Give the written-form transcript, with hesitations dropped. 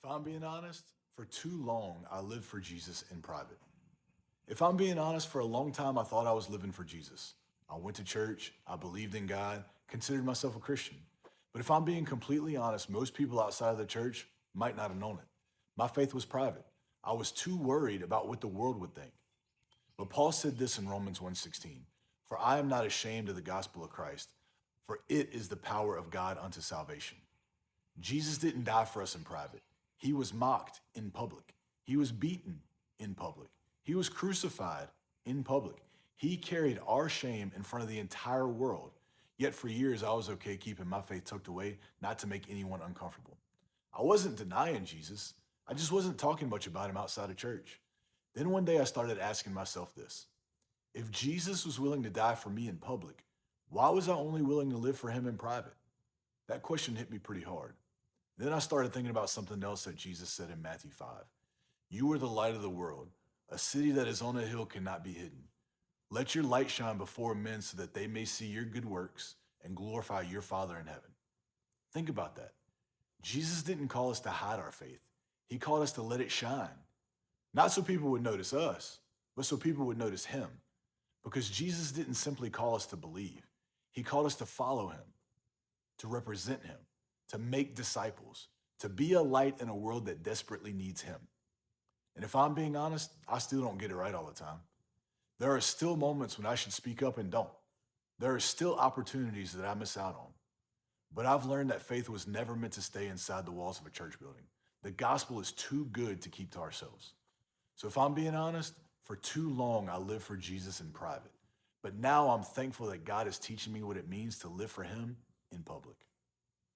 If I'm being honest, for too long, I lived for Jesus in private. If I'm being honest, for a long time, I thought I was living for Jesus. I went to church, I believed in God, considered myself a Christian. But if I'm being completely honest, most people outside of the church might not have known it. My faith was private. I was too worried about what the world would think. But Paul said this in Romans 1:16, "For I am not ashamed of the gospel of Christ, for it is the power of God unto salvation." Jesus didn't die for us in private. He was mocked in public. He was beaten in public. He was crucified in public. He carried our shame in front of the entire world. Yet for years, I was okay keeping my faith tucked away, not to make anyone uncomfortable. I wasn't denying Jesus. I just wasn't talking much about him outside of church. Then one day I started asking myself this: if Jesus was willing to die for me in public, why was I only willing to live for him in private? That question hit me pretty hard. Then I started thinking about something else that Jesus said in Matthew 5. "You are the light of the world. A city that is on a hill cannot be hidden. Let your light shine before men so that they may see your good works and glorify your Father in heaven." Think about that. Jesus didn't call us to hide our faith. He called us to let it shine. Not so people would notice us, but so people would notice him. Because Jesus didn't simply call us to believe. He called us to follow him, to represent him, to make disciples, to be a light in a world that desperately needs him. And if I'm being honest, I still don't get it right all the time. There are still moments when I should speak up and don't. There are still opportunities that I miss out on. But I've learned that faith was never meant to stay inside the walls of a church building. The gospel is too good to keep to ourselves. So if I'm being honest, for too long I lived for Jesus in private. But now I'm thankful that God is teaching me what it means to live for him in public.